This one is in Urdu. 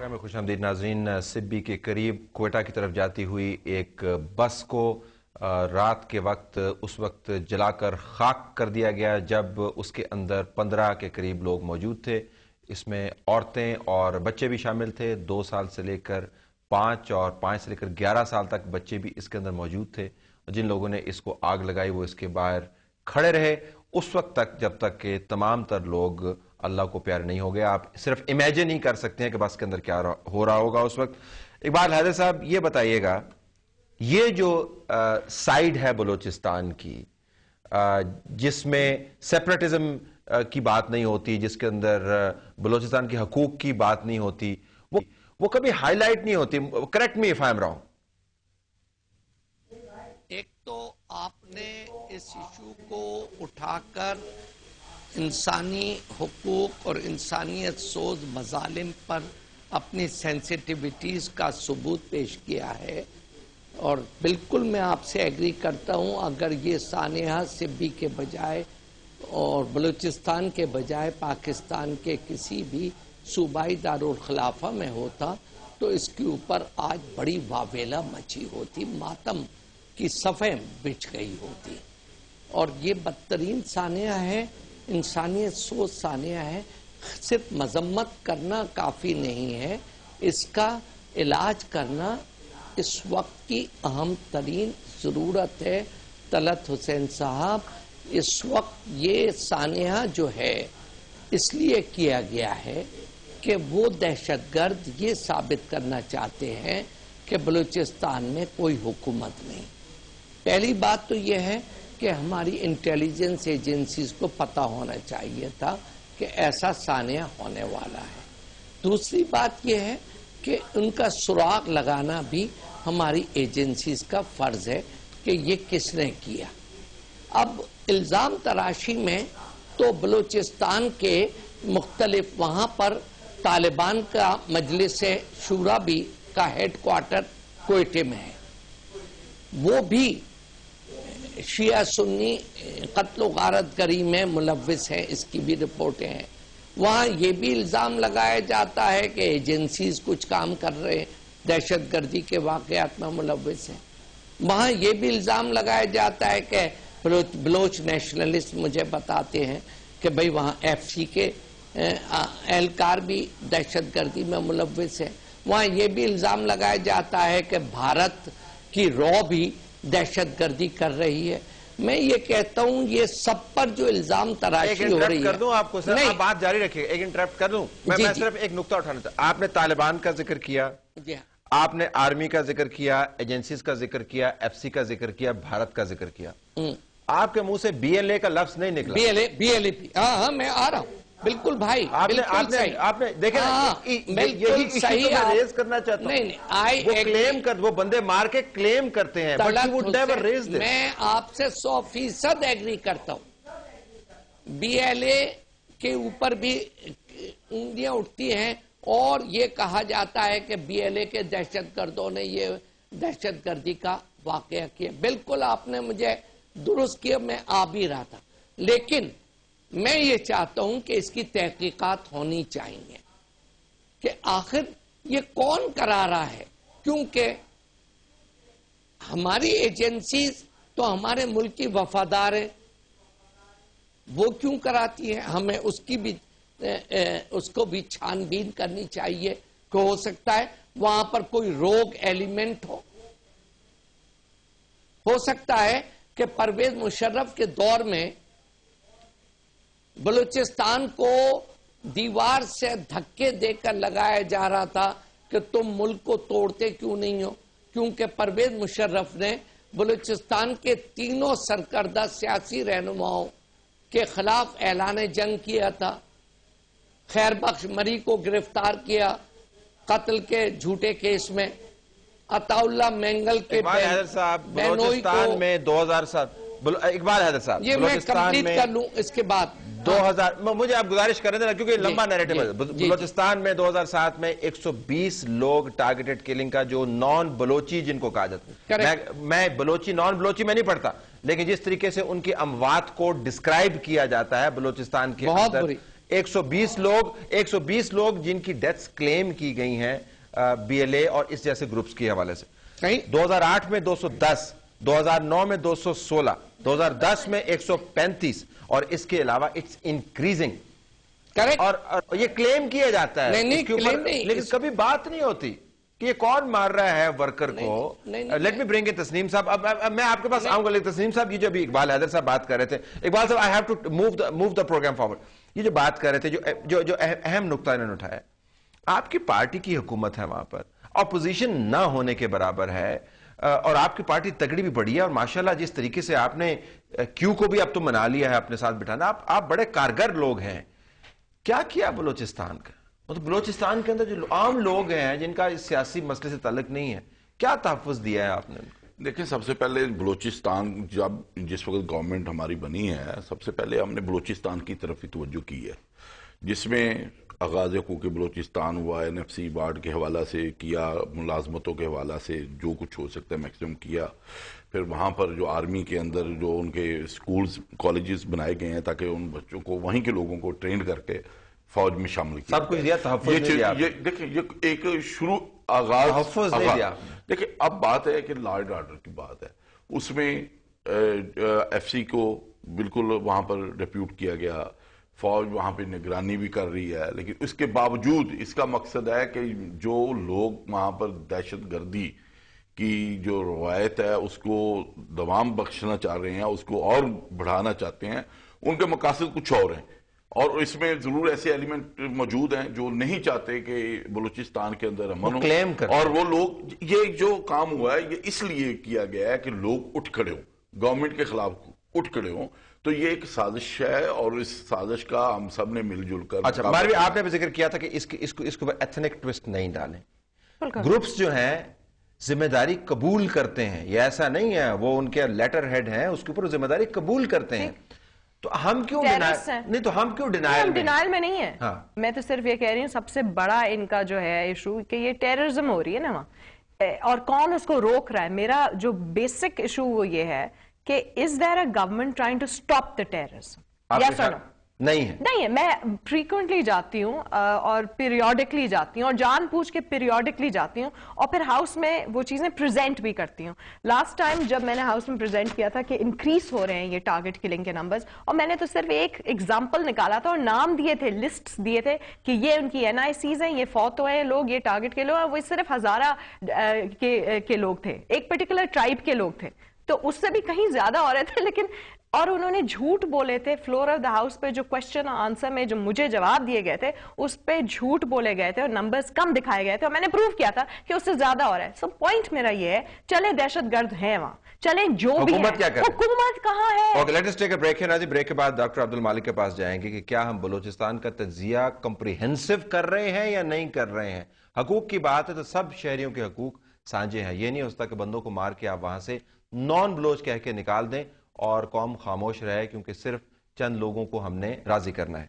پروگرام میں خوش آمدید ناظرین۔ سبی کے قریب کوئٹہ کی طرف جاتی ہوئی ایک بس کو رات کے وقت اس وقت جلا کر خاک کر دیا گیا جب اس کے اندر 15 کے قریب لوگ موجود تھے۔ اس میں عورتیں اور بچے بھی شامل تھے، 2 سال سے لے کر 5 اور 5 سے لے کر 11 سال تک بچے بھی اس کے اندر موجود تھے۔ جن لوگوں نے اس کو آگ لگائی وہ اس کے باہر کھڑے رہے اس وقت تک جب تک کہ تمام تر لوگ اللہ کو پیارے نہیں ہو گئے۔ آپ صرف امیجن ہی کر سکتے ہیں کہ بس کے اندر کیا ہو رہا ہوگا اس وقت۔ اقبال حیدر صاحب یہ بتائیے گا، یہ جو سائیڈ ہے بلوچستان کی جس میں سیپریٹزم کی بات نہیں ہوتی، جس کے اندر بلوچستان کے حقوق کی بات نہیں ہوتی، وہ کبھی ہائی لائٹ نہیں ہوتی۔ Correct me if I am wrong. ایک تو آپ نے اس ایشو کو اٹھا کر انسانی حقوق اور انسانیت سوز مظالم پر اپنی سینسیٹیوٹیز کا ثبوت پیش کیا ہے، اور بالکل میں آپ سے ایگری کرتا ہوں۔ اگر یہ سانحہ سبی کے بجائے اور بلوچستان کے بجائے پاکستان کے کسی بھی صوبائی دارالخلافہ میں ہوتا تو اس کے اوپر آج بڑی واویلا مچی ہوتی، ماتم کی صفیں بچھ گئی ہوتی، اور یہ بدترین سانحہ ہے، انسانیت سوز سانحہ ہے۔ صرف مذمت کرنا کافی نہیں ہے، اس کا علاج کرنا اس وقت کی اہم ترین ضرورت ہے۔ طلعت حسین صاحب، اس وقت یہ سانحہ جو ہے اس لیے کیا گیا ہے کہ وہ دہشت گرد یہ ثابت کرنا چاہتے ہیں کہ بلوچستان میں کوئی حکومت نہیں۔ پہلی بات تو یہ ہے کہ ہماری انٹیلیجنس ایجنسیز کو پتہ ہونا چاہیے تھا کہ ایسا سانحہ ہونے والا ہے۔ دوسری بات یہ ہے کہ ان کا سراغ لگانا بھی ہماری ایجنسیز کا فرض ہے کہ یہ کس نے کیا۔ اب الزام تراشی میں تو بلوچستان کے مختلف وہاں پر طالبان کا مجلس شورا بھی کا ہیڈ کوارٹر کوئٹے میں ہے، وہ بھی شیعہ سنی قتل و غارت گری میں ملوث ہیں، اس کی بھی رپورٹیں ہیں۔ وہاں یہ بھی الزام لگایا جاتا ہے کہ ایجنسیز کچھ کام کر رہے ہیں، دہشت گردی کے واقعات میں ملوث ہیں۔ وہاں یہ بھی الزام لگایا جاتا ہے کہ بلوچ نیشنلسٹ مجھے بتاتے ہیں کہ بھئی وہاں ایف سی کے اہلکار بھی دہشت گردی میں ملوث ہیں۔ وہاں یہ بھی الزام لگایا جاتا ہے کہ بھارت کی رو بھی دہشت گردی کر رہی ہے۔ میں یہ کہتا ہوں یہ سب پر جو الزام تراشی ہو رہی ہے، کر دوں آپ کو سر، آپ بات جاری رکھیں، ایک انٹرپٹ کر دوں میں صرف ایک نقطہ اٹھانا چاہتا۔ آپ نے طالبان کا ذکر کیا، آپ نے آرمی کا ذکر کیا، ایجنسیز کا ذکر کیا، ایف سی کا ذکر کیا، بھارت کا ذکر کیا، آپ کے منہ سے بی ایل اے کا لفظ نہیں نکلا۔ بی ایل اے ہاں میں آ رہا ہوں، بالکل بھائی، آپ نے دیکھیں یہی صحیح میں ریز کرنا چاہتا ہوں۔ وہ کلیم کر، وہ بندے مار کے کلیم کرتے ہیں، but you would never raise this۔ میں آپ سے 100% ایگری کرتا ہوں۔ بی ایل اے کے اوپر بھی انگلیاں اٹھتی ہیں اور یہ کہا جاتا ہے کہ بی ایل اے کے دہشت گردوں نے یہ دہشت گردی کا واقعہ کیا۔ بالکل آپ نے مجھے درست کیا، میں آ بھی رہا تھا، لیکن میں یہ چاہتا ہوں کہ اس کی تحقیقات ہونی چاہیے کہ آخر یہ کون کرا رہا ہے، کیونکہ ہماری ایجنسیز تو ہمارے ملک کی وفادار ہے، وہ کیوں کراتی ہے؟ ہمیں اس کو بھی چھان بین کرنی چاہیے کہ ہو سکتا ہے وہاں پر کوئی روگ ایلیمنٹ ہو سکتا ہے کہ پرویز مشرف کے دور میں بلوچستان کو دیوار سے دھکے دے کر لگایا جا رہا تھا کہ تم ملک کو توڑتے کیوں نہیں ہو، کیونکہ پرویز مشرف نے بلوچستان کے تینوں سرکردہ سیاسی رہنماؤں کے خلاف اعلان جنگ کیا تھا۔ خیر بخش مری کو گرفتار کیا قتل کے جھوٹے کیس میں، عطا اللہ مینگل کے بلوچستان میں 2007 اقبال حیدر صاحب، یہ میں کمپلیٹ کر لوں اس کے بعد 2000 مجھے آپ گزارش کریں دینا کیونکہ لمبا نیریٹو ہے۔ بلوچستان میں 2007 میں 120 لوگ ٹارگیٹڈ کلنگ کا، جو نان بلوچی جن کو کہا جاتا ہے، میں بلوچی نان بلوچی میں نہیں پڑھتا، لیکن جس طریقے سے ان کی اموات کو ڈسکرائب کیا جاتا ہے بلوچستان کے اندر 120 لوگ جن کی ڈیتھس کلیم کی گئی ہیں بی ایل اے اور اس جیسے گروپس کے حوالے سے. 2008 میں 210, 2009 میں 216, 2010 میں 135, اور اس کے علاوہ اٹس انکریزنگ. اور یہ کلیم کیا جاتا ہے لیکن کبھی بات نہیں ہوتی کہ یہ کون مار رہا ہے ورکر کو. لیٹ می برنگ ان تسنیم صاحب. اب میں آپ کے پاس آؤں گا لیکن تسنیم صاحب یہ جو ابھی اقبال حیدر صاحب بات کر رہے تھے, Iqbal sahib I have to move the program forward. یہ جو بات کر رہے تھے, جو اہم نقطہ انہوں نے اٹھایا, آپ کی پارٹی کی حکومت ہے وہاں پر, اپوزیشن نہ ہونے کے برابر ہے, اور آپ کی پارٹی تگڑی بھی بڑی ہے, اور ماشاءاللہ جس طریقے سے آپ نے کیو کو بھی اب تو منا لیا ہے اپنے ساتھ بٹھانا, آپ بڑے کارگر لوگ ہیں. کیا کیا بلوچستان کا, مطلب بلوچستان کے اندر جو عام لوگ ہیں جن کا اس سیاسی مسئلے سے تعلق نہیں ہے, کیا تحفظ دیا ہے آپ نے ان کو؟ دیکھیں, سب سے پہلے بلوچستان جس وقت گورنمنٹ ہماری بنی ہے, سب سے پہلے ہم نے بلوچستان کی طرف ہی توجہ کی ہے, جس میں آغاز حقوق بلوچستان ہوا, NFC وارڈ کے حوالہ سے کیا, ملازمتوں کے حوالہ سے جو کچھ ہو سکتا ہے میکسیمم کیا. پھر وہاں پر جو آرمی کے اندر جو ان کے سکولز کالجز بنائے گئے ہیں تاکہ ان بچوں کو, وہیں کے لوگوں کو ٹرین کر کے فوج میں شامل کیا. سب کچھ دیا, تحفظ دیا. دیکھیں یہ ایک شروع آغاز تحفظ دے دیا. دیکھیں اب بات ہے کہ لا اینڈ آرڈر کی بات ہے, اس میں FC کو بالکل وہاں پر ڈیپیوٹ کیا گیا, فوج وہاں پہ نگرانی بھی کر رہی ہے, لیکن اس کے باوجود اس کا مقصد ہے کہ جو لوگ وہاں پر دہشت گردی کی جو روایت ہے اس کو دوام بخشنا چاہ رہے ہیں, اس کو اور بڑھانا چاہتے ہیں, ان کے مقاصد کچھ اور ہیں. اور اس میں ضرور ایسے ایلیمنٹ موجود ہیں جو نہیں چاہتے کہ بلوچستان کے اندر امن ہو, اور وہ لوگ, یہ جو کام ہوا ہے یہ اس لیے کیا گیا ہے کہ لوگ اٹھ کھڑے ہوں, گورنمنٹ کے خلاف اٹھ کھڑے ہوں. تو یہ ایک سازش ہے, اور اس سازش کا ہم سب نے مل جل کر. اچھا ماروی, آپ نے بھی ذکر کیا تھا کہ اس کو ایتھنک ٹوسٹ نہیں ڈالیں. گروپس جو ہیں ذمہ داری قبول کرتے ہیں, یہ ایسا نہیں ہے وہ ان کے لیٹر ہیڈ ہیں, اس کے اوپر ذمہ داری قبول کرتے ہیں. تو ہم کیوں ڈینائل میں نہیں ہے. میں تو صرف یہ کہہ رہی ہوں سب سے بڑا ان کا جو ہے ایشو کہ یہ ٹیررزم ہو رہی ہے نا وہاں, اور کون اس کو روک رہا ہے. میرا جو بیسک ایشو وہ یہ ہے کہ is there a government trying to stop the terrorism? Yes or no? نہیں ہے. میں فریکوینٹلی جاتی ہوں اور پیریوڈکلی جاتی ہوں, اور جان پوچھ کے پیریوڈکلی جاتی ہوں, اور پھر ہاؤس میں وہ چیزیں پریزنٹ بھی کرتی ہوں. لاسٹ ٹائم جب میں نے ہاؤس میں پریزنٹ کیا تھا کہ انکریز ہو رہے ہیں یہ ٹارگٹ کلنگ کے نمبرز, اور میں نے تو صرف ایک ایگزامپل نکالا تھا اور نام دیے تھے, لسٹس دیے تھے کہ یہ ان کی NICs ہیں, یہ فوت ہوئے ہیں لوگ, یہ ٹارگٹ کے لوگ ہیں. وہ صرف ہزارہ کے لوگ تھے, ایک پرٹیکولر ٹرائب کے لوگ تھے, تو اس سے بھی کہیں زیادہ ہو رہے تھے. لیکن اور انہوں نے جھوٹ بولے تھے فلور آف دا ہاؤس پہ, جو کوشچن آنسر میں جو مجھے جواب دیے گئے تھے اس پہ جھوٹ بولے گئے تھے اور نمبرز کم دکھائے گئے تھے, اور میں نے پروف کیا تھا کہ اس سے زیادہ ہو رہا ہے. سو پوائنٹ میرا یہ ہے, چلے دہشت گرد ہیں وہاں, چلیں جو بھی ہے, حکومت کہاں ہے. Okay, let's take a break ہے نا جی. بریک کے بعد ڈاکٹر عبد المالک کے پاس جائیں گے کہ کیا ہم بلوچستان کا تجزیہ کمپریہنسو کر رہے ہیں یا نہیں کر رہے ہیں. حقوق کی بات ہے تو سب شہریوں کے حقوق سانجے ہیں. یہ نہیں ہو سکتا کہ بندوں کو مار کے آپ وہاں سے نان بلوچ کہہ کے نکال دیں اور قوم خاموش رہے کیونکہ صرف چند لوگوں کو ہم نے راضی کرنا ہے.